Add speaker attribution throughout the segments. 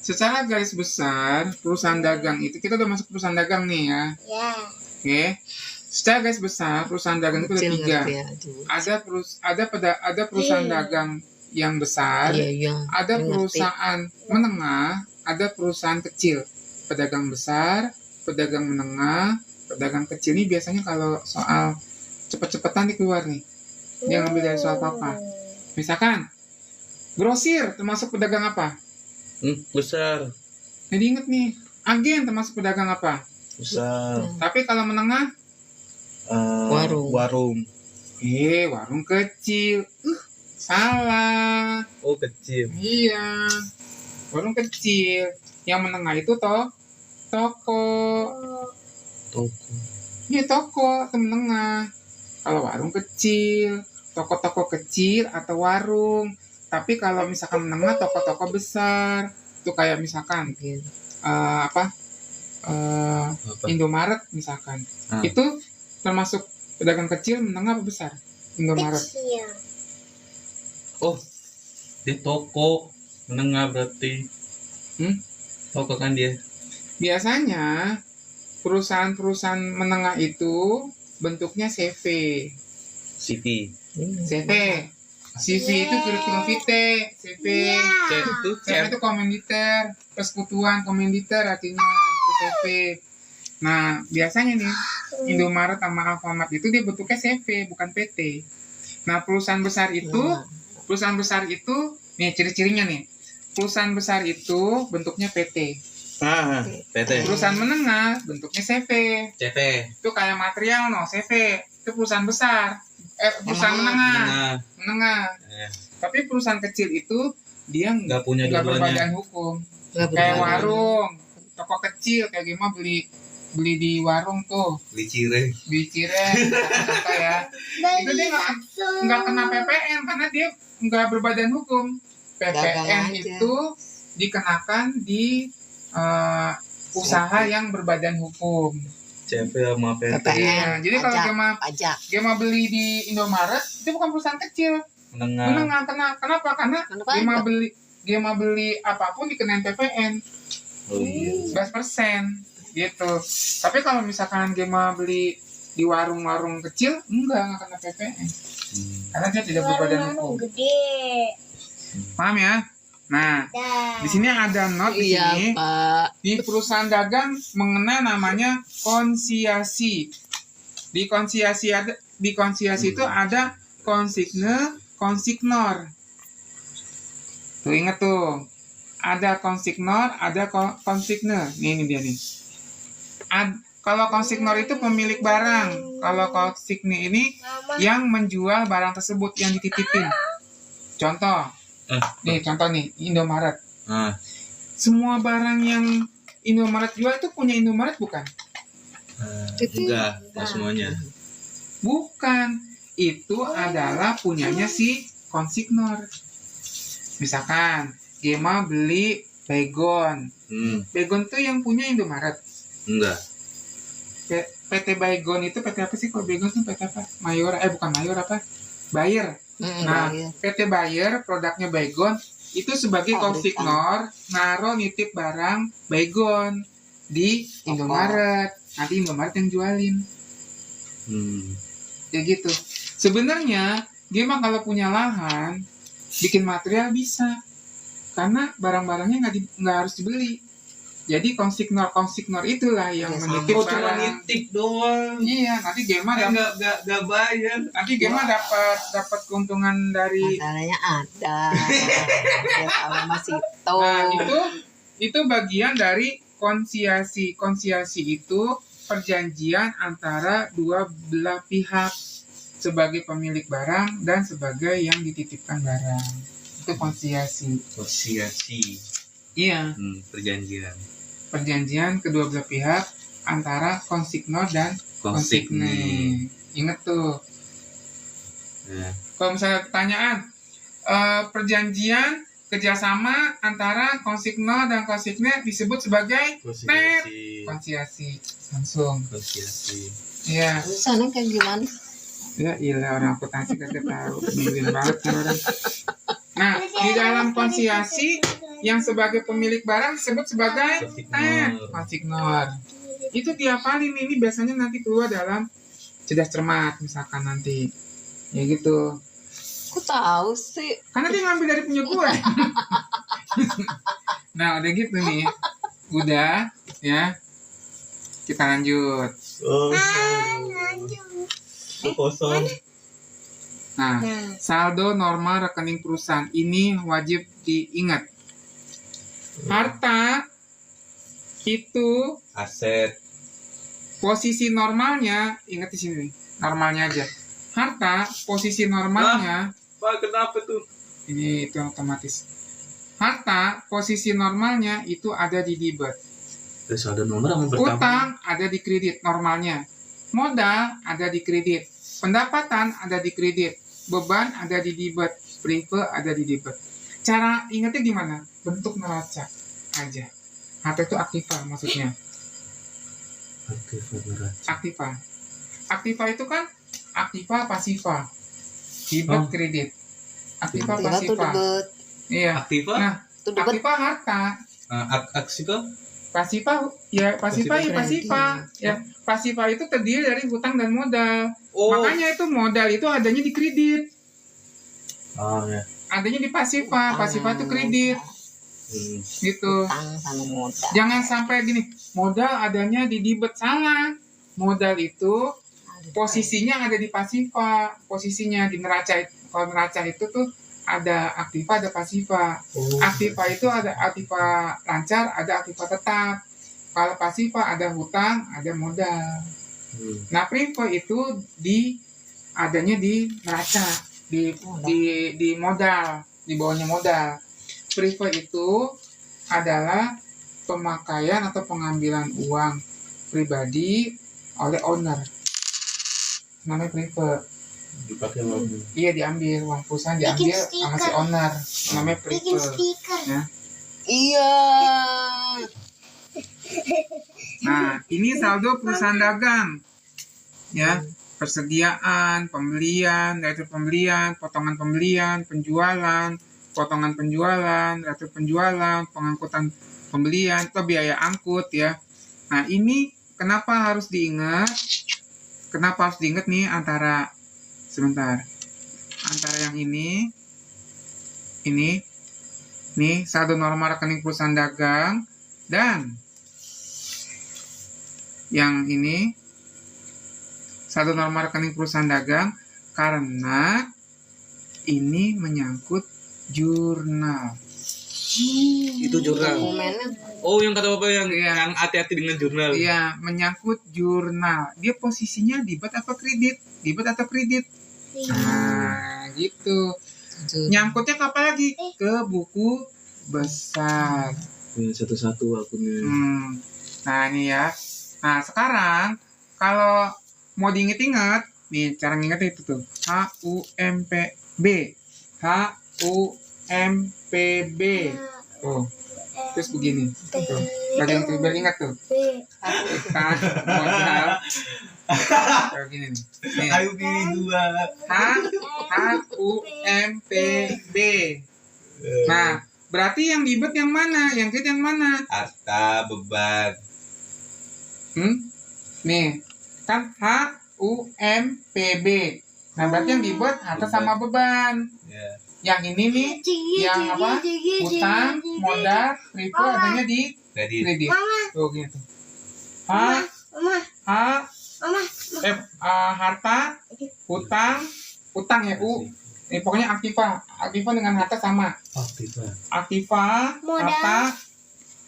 Speaker 1: secara garis besar perusahaan dagang itu kita udah masuk perusahaan dagang nih ya.
Speaker 2: Ya.
Speaker 1: Oke. Secara garis besar perusahaan dagang itu ada
Speaker 3: Kecil
Speaker 1: tiga.
Speaker 3: ngerti ya, Cing.
Speaker 1: Ada perusahaan dagang yang besar,
Speaker 3: Iya,
Speaker 1: ada
Speaker 3: ngerti.
Speaker 1: perusahaan menengah, ada perusahaan kecil. Pedagang besar, pedagang menengah, pedagang kecil. Ini biasanya kalau soal cepet-cepetan nih keluar nih. Dia ngambil dari soal apa? Misalkan grosir termasuk pedagang apa?
Speaker 4: Besar.
Speaker 1: Jadi inget nih, agen termasuk pedagang apa?
Speaker 4: Besar.
Speaker 1: Tapi kalau menengah,
Speaker 3: Warung.
Speaker 4: Warung.
Speaker 1: warung kecil. Salah.
Speaker 4: Oh, kecil.
Speaker 1: Iya, warung kecil. Yang menengah itu toko.
Speaker 4: Toko.
Speaker 1: Iya, toko itu menengah. Kalau warung kecil, toko-toko kecil atau warung. Tapi kalau misalkan menengah, toko-toko besar. Itu kayak misalkan
Speaker 4: Apa?
Speaker 1: Indomaret misalkan.
Speaker 4: Ah.
Speaker 1: Itu termasuk pedagang kecil, menengah apa besar? Indomaret.
Speaker 2: Kecil.
Speaker 4: Oh, dia toko menengah berarti. Toko kan dia.
Speaker 1: Biasanya perusahaan-perusahaan menengah itu bentuknya CV.
Speaker 4: CV.
Speaker 1: CV. CV itu kurikulum vitae. CV. CV itu komenditer, persekutuan komenditer artinya itu CV. Nah, biasanya nih Indomaret sama Alfamart itu dia bentuknya CV, bukan PT. Nah, perusahaan besar itu nih ciri-cirinya nih. Perusahaan besar itu bentuknya PT.
Speaker 4: PT.
Speaker 1: Perusahaan menengah bentuknya CV.
Speaker 4: CT.
Speaker 1: Itu kayak material CV. Itu perusahaan besar. Perusahaan menengah. Tapi perusahaan kecil itu dia
Speaker 4: Nggak punya
Speaker 1: nggak
Speaker 4: dua-duanya.
Speaker 1: berbadan hukum. Kayak warung, toko kecil kayak gimana beli di warung tuh, beli cireng, contoh ya. Itu dia nggak kena PPN karena dia nggak berbadan hukum. PPN itu dikenakan di usaha yang berbadan hukum.
Speaker 4: CP sama PT.
Speaker 1: Iya, jadi kalau
Speaker 3: pajak.
Speaker 1: Gema beli di Indomaret itu bukan perusahaan kecil. Menengah. Kenapa? Karena Gema beli apapun dikenain PPN.
Speaker 4: Oh iya.
Speaker 1: 11% gitu. Tapi kalau misalkan Gema beli di warung-warung kecil, enggak kena PPN. Karena dia tidak berbadan hukum.
Speaker 2: Gede.
Speaker 1: Paham ya? Nah, di sini ada note di
Speaker 3: Iya,
Speaker 1: sini.
Speaker 3: Pak.
Speaker 1: Di perusahaan dagang mengenai namanya konsiasi. Di konsiasi itu ada konsignor. Tuh inget tuh. Ada konsignor, ada konsigne. Ini dia nih. Kalau konsignor itu pemilik barang. Kalau konsigne ini yang menjual barang tersebut yang dititipin. Contoh. Contoh nih, Indomaret. Semua barang yang Indomaret jual itu punya Indomaret bukan?
Speaker 4: Enggak, pas semuanya.
Speaker 1: Bukan. Itu adalah punyanya si konsignor. Misalkan Gema beli Baygon. Baygon tuh yang punya Indomaret.
Speaker 4: Enggak.
Speaker 1: PT Baygon itu PT apa sih? Kalau Baygon tuh PT apa? Mayor, bukan Mayor apa? Bayer. Nah, PT Bayer produknya Baygon itu sebagai konsignor naruh nitip barang Baygon di Indomaret. Nanti Indomaret yang jualin. Ya gitu. Sebenarnya Gema kalau punya lahan bikin material bisa, karena barang-barangnya nggak harus dibeli. Jadi konsignor itulah yang menitip
Speaker 4: Cuma
Speaker 1: barang.
Speaker 4: nitip doang.
Speaker 1: Iya, nanti Gema
Speaker 4: Nggak bayar.
Speaker 1: nanti Gema dapat keuntungan dari.
Speaker 3: Masalahnya ada. Ya, kalau masih tahu.
Speaker 1: Nah, itu bagian dari konsiasi. Konsiasi itu perjanjian antara dua belah pihak sebagai pemilik barang dan sebagai yang dititipkan barang. Itu konsiasi. Iya. Perjanjian kedua belah pihak antara konsignor dan konsigne. Ingat tuh. Kalau misalnya pertanyaan, perjanjian kerjasama antara konsignor dan konsigne disebut sebagai konsiasi. Langsung. Iya.
Speaker 3: Sana kayak gimana?
Speaker 1: Ya ilah, orang akuntansi kagak tahu. Nyebelin banget nih orang. Nah, di dalam konsiasi yang sebagai pemilik barang disebut sebagai konsignor. Itu dihafalin, ini biasanya nanti keluar dalam cerdas cermat misalkan nanti. Ya gitu.
Speaker 3: Aku tahu sih.
Speaker 1: Karena dia ngambil dari punya gue. Nah, udah gitu nih. Udah, ya. Kita lanjut.
Speaker 4: Kosong.
Speaker 1: Nah, saldo normal rekening perusahaan ini wajib diingat. Harta itu
Speaker 4: Aset.
Speaker 1: posisi normalnya, ingat di sini, normalnya aja. Harta posisi normalnya,
Speaker 4: Pak, kenapa tuh?
Speaker 1: ini itu otomatis. Harta posisi normalnya itu ada di debit.
Speaker 4: Terus ada nomor sama bertambah.
Speaker 1: Utang ada di kredit normalnya. Modal ada di kredit. Pendapatan ada di kredit. Beban ada di debit. Prive ada di debit. Cara ingatnya gimana? Bentuk neraca aja. Harta itu aktiva maksudnya. Aktiva. Aktiva itu kan aktiva pasiva. Debit kredit. Aktiva
Speaker 3: Tiba tuh
Speaker 1: pasiva.
Speaker 3: debet.
Speaker 1: Iya.
Speaker 4: Aktiva?
Speaker 1: Nah,
Speaker 3: Tuh debet.
Speaker 1: aktiva harta.
Speaker 4: Aksi kok?
Speaker 1: Pasiva ya pasiva ya pasiva. Ya, pasiva itu terdiri dari hutang dan modal.
Speaker 4: Oh.
Speaker 1: Makanya itu modal itu adanya di kredit.
Speaker 4: Oh ya.
Speaker 1: Adanya di pasiva. Pasiva itu kredit. Gitu.
Speaker 3: Utang sama modal.
Speaker 1: Jangan sampai gini, modal adanya di debit, salah. Modal itu posisinya ada di pasiva, posisinya di neraca. Kalau neraca itu tuh ada aktiva, ada pasiva. Aktiva itu ada aktiva lancar, ada aktiva tetap. Kalau pasiva ada hutang, ada modal. Nah, prive itu adanya di neraca, di modal, di bawahnya modal. Prive itu adalah pemakaian atau pengambilan uang pribadi oleh owner. Namanya prive.
Speaker 4: Dipakai uang.
Speaker 1: Iya, diambil uang perusahaan, diambil sama si owner. Namanya prive. Ya.
Speaker 3: Iya.
Speaker 1: Nah, ini saldo perusahaan dagang. Ya, persediaan, pembelian, retur pembelian, potongan pembelian, penjualan, potongan penjualan, retur penjualan, pengangkutan pembelian, atau biaya angkut ya. Nah, ini kenapa harus diingat? Kenapa harus diingat nih antara yang ini nih saldo normal rekening perusahaan dagang dan yang ini saldo normal rekening perusahaan dagang, karena ini menyangkut jurnal.
Speaker 4: Itu jurnal.
Speaker 3: Dokumennya
Speaker 4: Oh, yang kata Bapak yang
Speaker 1: Iya.
Speaker 4: hati-hati dengan jurnal.
Speaker 1: Iya, menyangkut jurnal. Dia posisinya debit atau kredit? Debit atau kredit? Nah, gitu. Nyangkutnya ke apa lagi? Ke buku besar.
Speaker 4: Satu-satu akunnya.
Speaker 1: Nah, ini ya. Nah, sekarang kalau mau diinget-inget, nih cara ngingetnya itu tuh. HUMPB. HUMPB. Tuh. Terus begini. Tuh. Bagian itu biar ingat tuh. Hutang, modal. Kayak gini nih. Nih.
Speaker 4: Ayo pilih dua.
Speaker 1: HUMPB. Nah, berarti yang debit yang mana? Yang kredit yang mana?
Speaker 4: Harta, beban.
Speaker 1: Nih, kan HUMPB. Nah, berarti yang debit harta sama beban.
Speaker 4: Ya.
Speaker 1: Yang ini nih, yang apa? Hutang, modal, prive adanya di
Speaker 4: Kredit.
Speaker 1: kredit. Tuh gitu. Harta, hutang ya U. Pokoknya aktiva dengan harta sama. Aktiva, harta,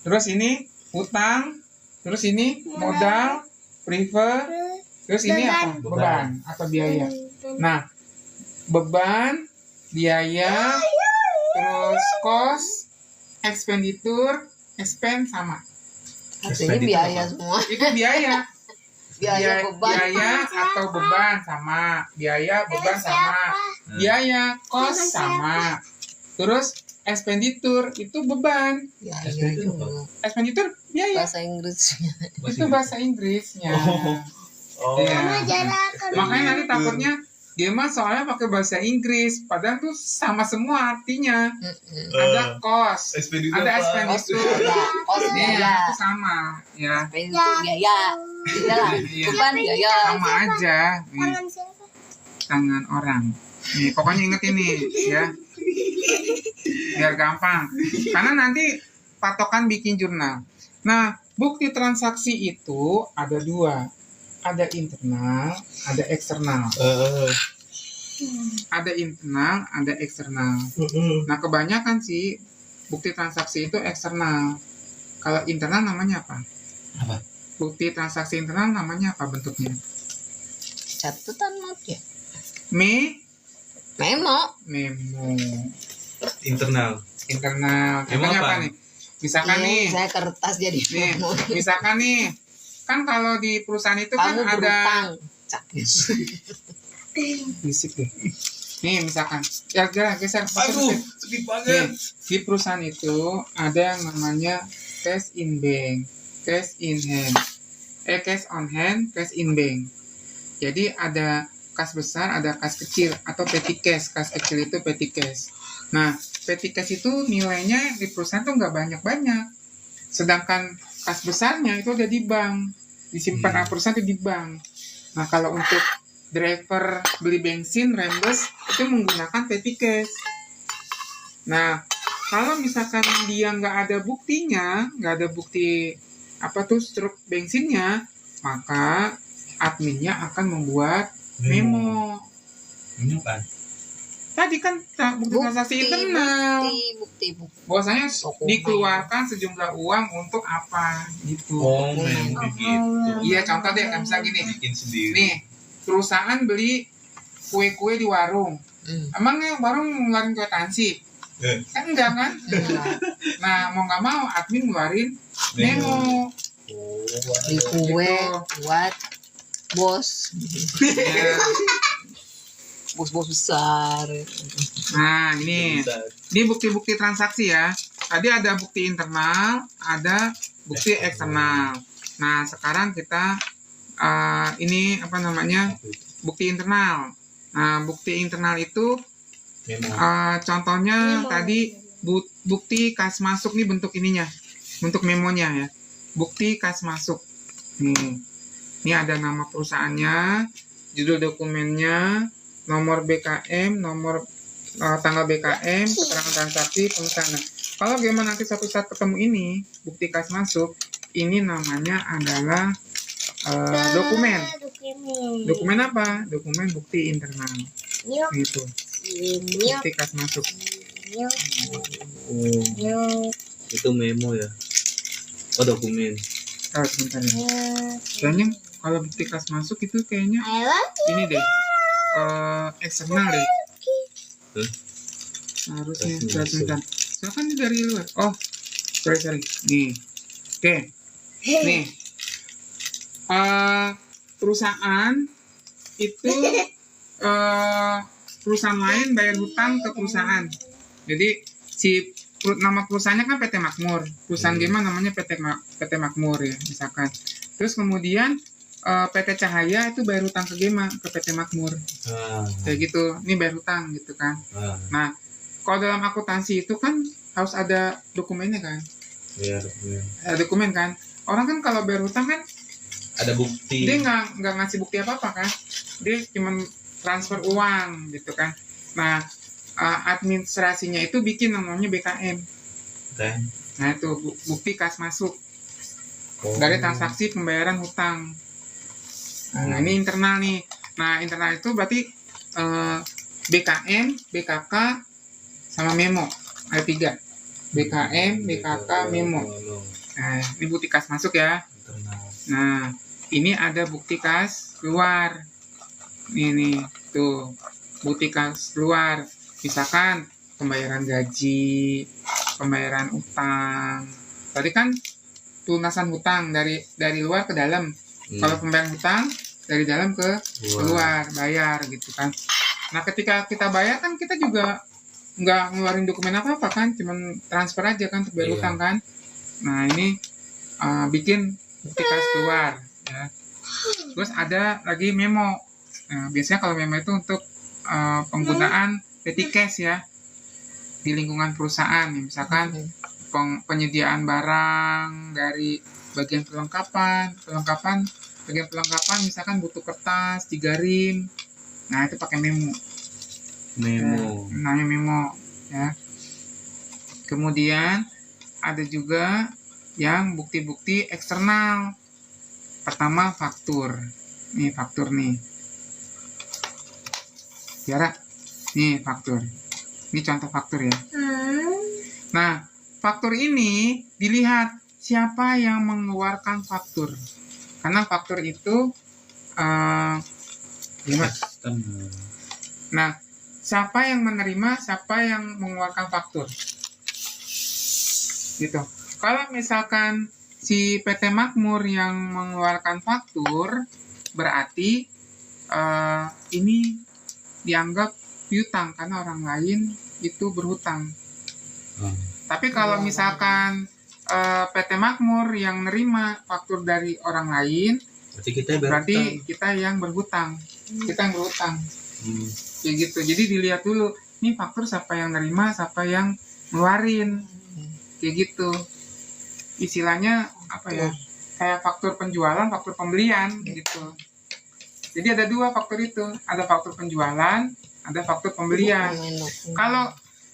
Speaker 1: terus ini hutang, terus ini modal, prive, terus ini apa? Beban atau biaya. Nah, beban, biaya, terus cost, expenditure, expense sama.
Speaker 3: artinya biaya semua.
Speaker 1: Itu biaya.
Speaker 3: Biaya beban.
Speaker 1: Biaya atau beban sama. Biaya, beban sama. Biaya, cost sama. Terus expenditure itu beban.
Speaker 3: Biaya juga.
Speaker 1: Expenditure biaya.
Speaker 3: Bahasa Inggrisnya.
Speaker 1: Itu bahasa Inggrisnya.
Speaker 4: Oh.
Speaker 1: Iya. Makanya nanti takutnya Gema soalnya pakai bahasa Inggris, padahal tuh sama semua artinya. Ada kos,
Speaker 4: Ekspedisi
Speaker 1: ada
Speaker 4: apa?
Speaker 1: ekspeditur.
Speaker 3: Ada kos
Speaker 1: Iya,
Speaker 3: biaya.
Speaker 1: itu sama, ya.
Speaker 3: Itu biaya. Iyalah,
Speaker 1: Iya.
Speaker 3: beban biaya.
Speaker 1: Sama aja. Nih, tangan orang. Nih, pokoknya inget ini, ya. Biar gampang. Karena nanti patokan bikin jurnal. Nah, bukti transaksi itu ada dua. Ada internal, ada eksternal. Ada internal, ada eksternal. Nah, kebanyakan sih bukti transaksi itu eksternal. Kalau internal namanya apa?
Speaker 4: Apa?
Speaker 1: Bukti transaksi internal namanya apa bentuknya?
Speaker 3: Catatan not ya.
Speaker 1: Memo.
Speaker 3: Memo.
Speaker 4: Internal.
Speaker 1: Internal.
Speaker 4: Memo
Speaker 1: Contohnya apa
Speaker 4: apa?
Speaker 1: nih? Misalkan
Speaker 3: Iya,
Speaker 1: nih,
Speaker 3: saya kertas jadi
Speaker 1: nih,
Speaker 3: memo.
Speaker 1: misalkan nih, kan kalau di perusahaan itu kan
Speaker 3: Kamu
Speaker 1: ada
Speaker 3: berutang. Cak.
Speaker 1: fisik deh. Nih, misalkan, ya geser.
Speaker 4: Aduh, sakit
Speaker 1: Nih,
Speaker 4: banget.
Speaker 1: di perusahaan itu ada yang namanya cash in bank, cash in hand, cash on hand, cash in bank. Jadi ada kas besar, ada kas kecil atau petty cash. Kas kecil itu petty cash. Nah, petty cash itu nilainya di perusahaan tuh nggak banyak-banyak. Sedangkan kas besarnya itu ada di bank, disimpan perusahaan itu di bank. Nah, kalau untuk driver beli bensin, rembes, itu menggunakan petty cash. Nah, kalau misalkan dia nggak ada buktinya, nggak ada bukti apa tuh struk bensinnya, maka adminnya akan membuat memo.
Speaker 4: Memo kan?
Speaker 1: Tadi kan bukti transaksi internal.
Speaker 3: Bukti.
Speaker 1: Bahwasanya
Speaker 3: Dokumen.
Speaker 1: dikeluarkan sejumlah uang untuk apa gitu.
Speaker 4: Oh, memo kayak gitu.
Speaker 1: Iya, contoh deh, kayak misalnya gini.
Speaker 4: Bikin sendiri.
Speaker 1: Nih, perusahaan beli kue-kue di warung. Emangnya warung ngeluarin kue tansi? Kan enggak kan? Nah, mau nggak mau admin ngeluarin memo.
Speaker 3: Beli kue
Speaker 1: Gitu.
Speaker 3: buat bos.
Speaker 1: Ya.
Speaker 3: Bos-bos besar.
Speaker 1: Nah, ini bukti-bukti transaksi ya. Tadi ada bukti internal, ada bukti eksternal. Nah, sekarang kita ini apa namanya? Bukti internal. Nah, bukti internal itu
Speaker 4: Memo.
Speaker 1: contohnya tadi bukti kas masuk nih bentuk ininya. Bentuk memonya ya. Bukti kas masuk. Nih. Ini ada nama perusahaannya, judul dokumennya, nomor BKM, nomor tanggal BKM, keterangan transaksi, pemesanan. Nah, kalau gimana nanti satu saat ketemu ini, bukti kas masuk, ini namanya adalah dokumen. Dokumen apa? Dokumen bukti internal. Gitu. Bukti kas masuk.
Speaker 4: Oh, itu memo ya. Oh, dokumen.
Speaker 1: Sebentar ya. Kayaknya kalau bukti kas masuk itu kayaknya ini deh. Eksternal deh. Harusnya sebentar. Soalnya kan ini dari luar. Oh, sorry. Nih. Oke. Nih. Perusahaan itu perusahaan lain bayar hutang ke perusahaan. Jadi nama perusahaannya kan PT Makmur. Perusahaan Gema namanya PT Makmur ya, misalkan. Terus kemudian PT Cahaya itu bayar hutang ke Gema, ke PT Makmur. Kayak gitu. Ini bayar hutang gitu kan. Nah, kalau dalam akuntansi itu kan harus ada dokumennya kan.
Speaker 4: Iya, dokumen.
Speaker 1: Ada dokumen kan. Orang kan kalau bayar hutang kan
Speaker 4: Ada bukti.
Speaker 1: dia nggak ngasih bukti apa-apa kan. Dia cuma transfer uang gitu kan. Nah, administrasinya itu bikin namanya BKM.
Speaker 4: Kan?
Speaker 1: Nah, itu bukti kas masuk
Speaker 4: Oh.
Speaker 1: dari transaksi pembayaran hutang. Nah, ini internal nih. Nah, internal itu berarti BKM, BKK, sama memo. Ada 3. BKM, BKK, memo. Nah, ini bukti kas masuk ya.
Speaker 4: Internal.
Speaker 1: Nah, ini ada bukti kas keluar. Ini tuh bukti kas keluar. Misalkan pembayaran gaji, pembayaran utang. Tadi kan lunasan hutang dari luar ke dalam. Kalau pembayaran hutang dari dalam ke keluar, bayar gitu kan. Nah, ketika kita bayar kan kita juga nggak ngeluarin dokumen apa-apa kan, cuman transfer aja kan untuk bayar
Speaker 4: Iya.
Speaker 1: hutang kan. Nah, ini bikin bukti kas keluar ya. Terus ada lagi memo. Nah, biasanya kalau memo itu untuk penggunaan petty cash ya di lingkungan perusahaan. Misalkan penyediaan barang dari bagian bagian perlengkapan misalkan butuh kertas 3 rim. Nah, itu pakai memo. Namanya memo ya. Kemudian ada juga yang bukti-bukti eksternal. Pertama faktur. Nih faktur nih. Tiara, nih faktur. Ini contoh faktur ya. Nah, faktur ini dilihat siapa yang mengeluarkan faktur. Karena faktur itu gimana? Nah, siapa yang menerima, siapa yang mengeluarkan faktur. Gitu. Kalau misalkan si PT Makmur yang mengeluarkan faktur, berarti ini dianggap piutang karena orang lain itu berhutang. Tapi kalau misalkan PT Makmur yang nerima faktur dari orang lain, berarti kita yang berhutang. Kita yang berhutang. Kayak gitu. Jadi dilihat dulu, nih faktur siapa yang nerima, siapa yang ngeluarin. Kayak gitu. Istilahnya apa ya? Kayak faktur penjualan, faktur pembelian gitu. Jadi ada 2 faktur itu, ada faktur penjualan, ada faktur pembelian.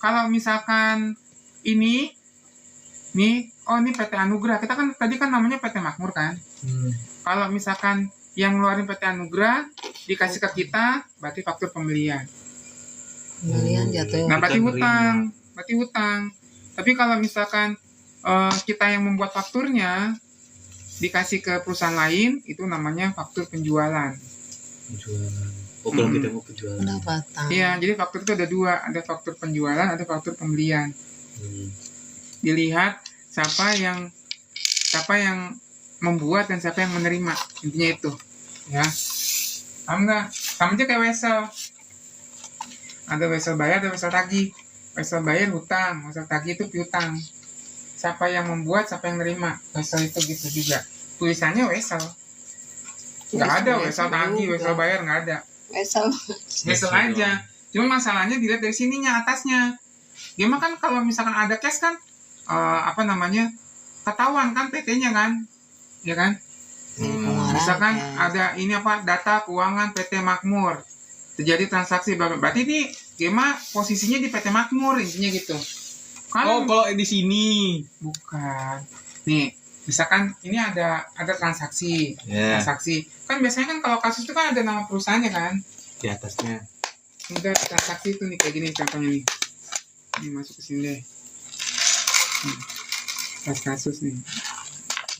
Speaker 1: Kalau misalkan ini PT Anugrah, kita kan tadi kan namanya PT Makmur kan. Kalau misalkan yang ngeluarin PT Anugrah dikasih ke kita, berarti faktur pembelian.
Speaker 3: Jatuh.
Speaker 1: Nah, berarti hutang. Tapi kalau misalkan kita yang membuat fakturnya dikasih ke perusahaan lain, itu namanya faktur penjualan.
Speaker 4: Kalau kita mau penjualan.
Speaker 3: Pendapatan.
Speaker 1: Iya, jadi faktur itu ada 2, ada faktur penjualan, ada faktur pembelian. Dilihat siapa yang membuat dan siapa yang menerima, intinya itu ya. Paham nggak? Sama aja kayak wesel, ada wesel bayar, ada wesel tagih. Wesel bayar hutang, wesel tagih itu piutang. Siapa yang membuat, siapa yang menerima, wesel itu gitu juga. Tulisannya wesel, nggak ada wesel tagih, wesel bayar, nggak ada. Wesel aja. Cuma masalahnya dilihat dari sininya, atasnya. Gimana kan kalau misalkan ada cash kan ketahuan kan PT-nya kan, ya kan? Misalkan ada ini data keuangan PT Makmur, terjadi transaksi berarti ini gimana posisinya di PT Makmur, intinya gitu. Kalau
Speaker 4: di sini
Speaker 1: bukan, nih misalkan ini ada transaksi, transaksi kan biasanya kan kalau kasus itu kan ada nama perusahaannya kan
Speaker 4: di atasnya.
Speaker 1: Udah transaksi itu nih kayak gini contohnya nih. Ini masuk ke sini deh. Pas kasus nih.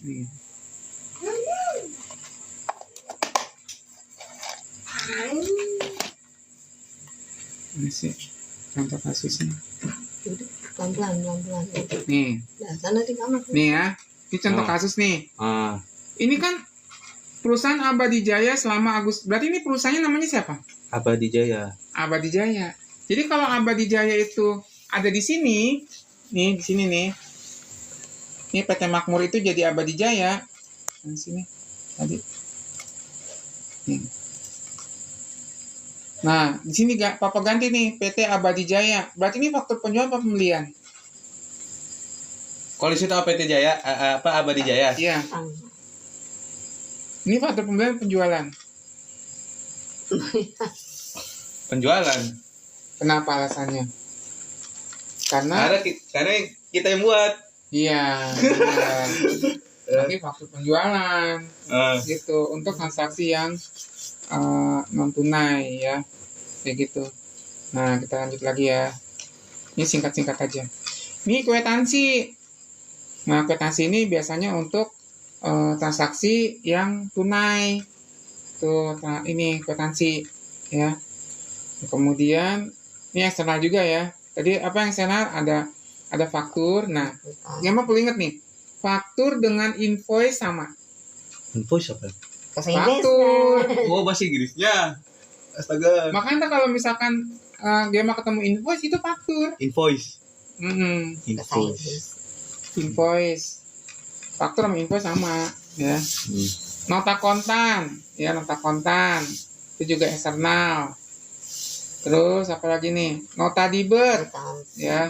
Speaker 1: Nih. Ini sih contoh kasusnya.
Speaker 3: Pelan-pelan.
Speaker 1: Nih.
Speaker 3: Nah, sana di kamar.
Speaker 1: Nih ya. Ini contoh kasus nih. Ini kan perusahaan Abadi Jaya selama Agustus. Berarti ini perusahaannya namanya siapa?
Speaker 4: Abadi Jaya.
Speaker 1: Abadi Jaya. Jadi kalau Abadi Jaya itu ada di sini, nih di sini nih. Ini PT Makmur itu jadi Abadi Jaya. Di sini tadi. Nih. Nah, di sini Papa ganti nih PT Abadi Jaya. Berarti ini faktur penjualan apa pembelian?
Speaker 4: Kalau di situ PT Jaya, Abadi Jaya?
Speaker 1: Iya. Ini faktur pembelian penjualan.
Speaker 4: Penjualan.
Speaker 1: Kenapa alasannya? Karena
Speaker 4: kita yang buat.
Speaker 1: iya. Nanti faktur penjualan gitu untuk transaksi yang non tunai ya, kayak gitu. Nah, kita lanjut lagi ya. Ini singkat-singkat aja. Ini kwitansi. Nah, kwitansi ini biasanya untuk transaksi yang tunai. Tuh, ini kwitansi ya. Kemudian ini eksternal juga ya. Tadi apa yang eksternal? Ada faktur. Nah, yang perlu ingat nih, faktur dengan invoice sama.
Speaker 4: Invoice apa?
Speaker 1: Faktur.
Speaker 4: Oh, bahasa Inggrisnya. Astaga.
Speaker 1: Makanya kalau misalkan Gema ketemu invoice itu faktur.
Speaker 4: Invoice.
Speaker 1: Invoice. Faktur sama invoice sama ya. Nota kontan, ya nota kontan. itu juga eksternal. Terus apa lagi nih? Nota diber,
Speaker 3: Tangan
Speaker 1: ya.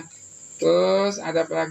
Speaker 1: Terus ada apa lagi?